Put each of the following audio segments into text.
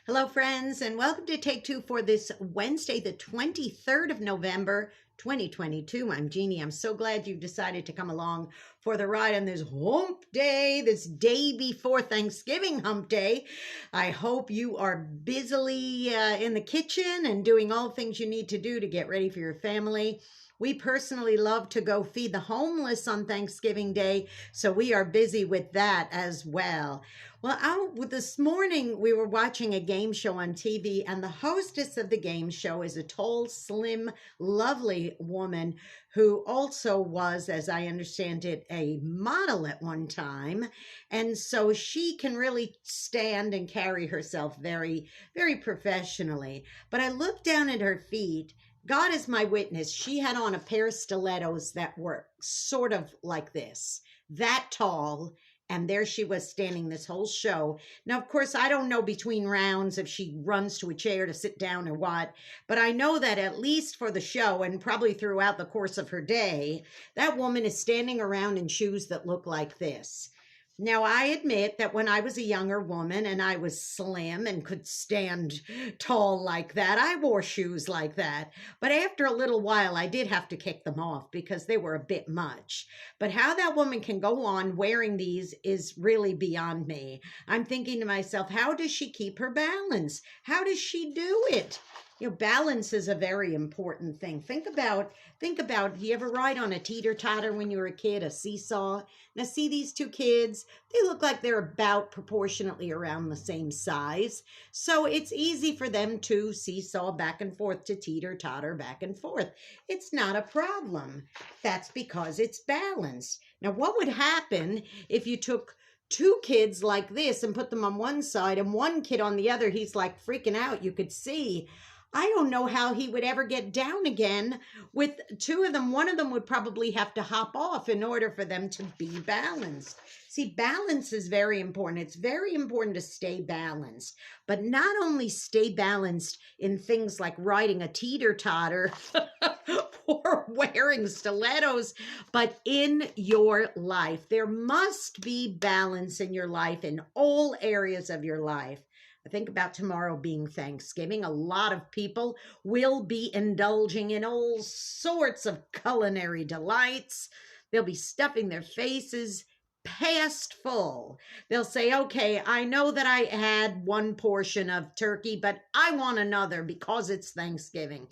Hello, friends, and welcome to Take Two for this Wednesday, the 23rd of November, 2022. I'm Jeannie. I'm so glad you've decided to come along for the ride on this hump day, this day before Thanksgiving hump day. I hope you are busily in the kitchen and doing all things you need to do to get ready for your family. We personally love to go feed the homeless on Thanksgiving Day, so we are busy with that as well. Well, this morning we were watching a game show on TV, and the hostess of the game show is a tall, slim, lovely woman who also was, as I understand it, a model at one time. And so she can really stand and carry herself very, very professionally. But I looked down at her feet. God is my witness. She had on a pair of stilettos that were sort of like this, that tall. And there she was standing this whole show. Now, of course, I don't know between rounds if she runs to a chair to sit down or what, but I know that at least for the show and probably throughout the course of her day, that woman is standing around in shoes that look like this. Now, I admit that when I was a younger woman and I was slim and could stand tall like that, I wore shoes like that. But after a little while, I did have to kick them off because they were a bit much. But how that woman can go on wearing these is really beyond me. I'm thinking to myself, how does she keep her balance? How does she do it? Balance is a very important thing. Think about, you ever ride on a teeter-totter when you were a kid, a seesaw? Now see these two kids, they look like they're about proportionately around the same size. So it's easy for them to seesaw back and forth, to teeter-totter back and forth. It's not a problem. That's because it's balanced. Now what would happen if you took two kids like this and put them on one side and one kid on the other? He's like freaking out. You could see. I don't know how he would ever get down again with two of them. One of them would probably have to hop off in order for them to be balanced. See, balance is very important. It's very important to stay balanced, but not only stay balanced in things like riding a teeter-totter or wearing stilettos, but in your life. There must be balance in your life, in all areas of your life. I think about tomorrow being Thanksgiving. A lot of people will be indulging in all sorts of culinary delights. They'll be stuffing their faces past full. They'll say, okay, I know that I had one portion of turkey, but I want another because it's Thanksgiving.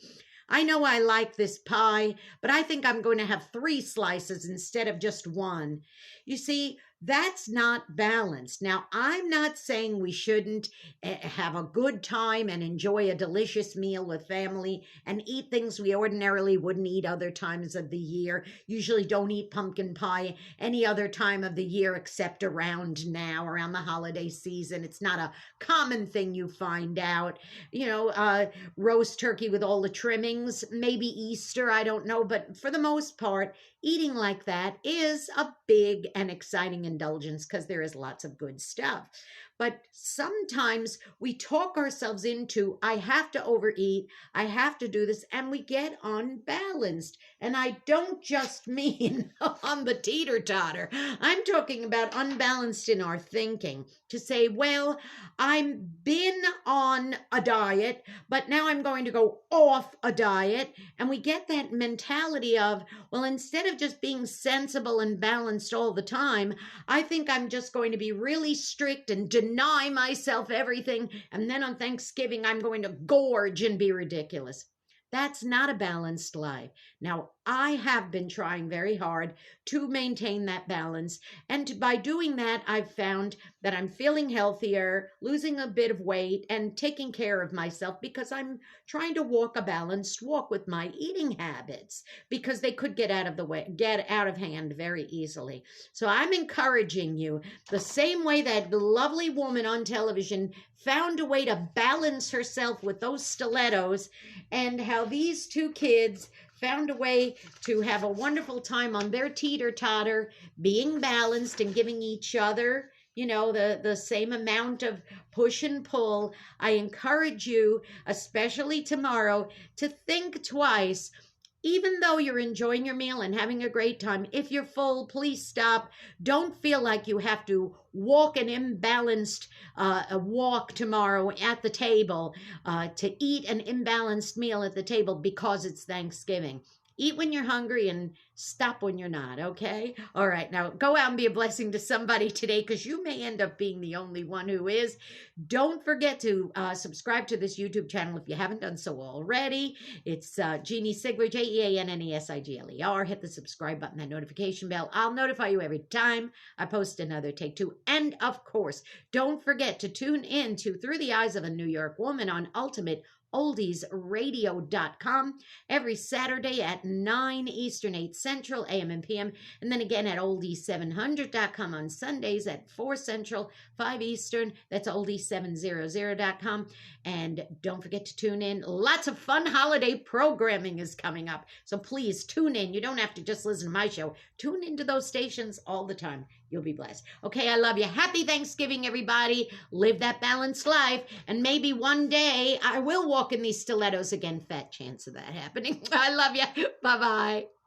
I know I like this pie, but I think I'm going to have 3 slices instead of just one. You see, that's not balanced. Now, I'm not saying we shouldn't have a good time and enjoy a delicious meal with family and eat things we ordinarily wouldn't eat other times of the year. Usually don't eat pumpkin pie any other time of the year except around now, around the holiday season. It's not a common thing you find out. Roast turkey with all the trimmings, maybe Easter, I don't know. But for the most part, eating like that is a big and exciting indulgence because there is lots of good stuff. But sometimes we talk ourselves into, I have to overeat, I have to do this, and we get unbalanced. And I don't just mean on the teeter-totter. I'm talking about unbalanced in our thinking. To say, well, I've been on a diet, but now I'm going to go off a diet. And we get that mentality of, well, instead of just being sensible and balanced all the time, I think I'm just going to be really strict and deny myself everything, and then on Thanksgiving I'm going to gorge and be ridiculous. That's not a balanced life. Now, I have been trying very hard to maintain that balance, and by doing that, I've found that I'm feeling healthier, losing a bit of weight, and taking care of myself because I'm trying to walk a balanced walk with my eating habits, because they could get out of hand very easily. So I'm encouraging you, the same way that the lovely woman on television found a way to balance herself with those stilettos, and how these two kids found a way to have a wonderful time on their teeter-totter, being balanced and giving each other, the same amount of push and pull. I encourage you, especially tomorrow, to think twice. Even though you're enjoying your meal and having a great time, if you're full, please stop. Don't feel like you have to walk an imbalanced walk tomorrow at the table to eat an imbalanced meal at the table because it's Thanksgiving. Eat when you're hungry and stop when you're not, okay? All right, now go out and be a blessing to somebody today, because you may end up being the only one who is. Don't forget to subscribe to this YouTube channel if you haven't done so already. It's Jeanne Sigler, JeanneSigler. Hit the subscribe button, that notification bell. I'll notify you every time I post another Take Two. And of course, don't forget to tune in to Through the Eyes of a New York Woman on ultimateoldiesradio.com every Saturday at 9 Eastern, 8 Central, AM and PM. And then again at oldies700.com on Sundays at 4 Central, 5 Eastern. That's oldies700.com. And don't forget to tune in. Lots of fun holiday programming is coming up. So please tune in. You don't have to just listen to my show. Tune into those stations all the time. You'll be blessed. Okay, I love you. Happy Thanksgiving, everybody. Live that balanced life. And maybe one day I will walk in these stilettos again. Fat chance of that happening. I love you. Bye-bye.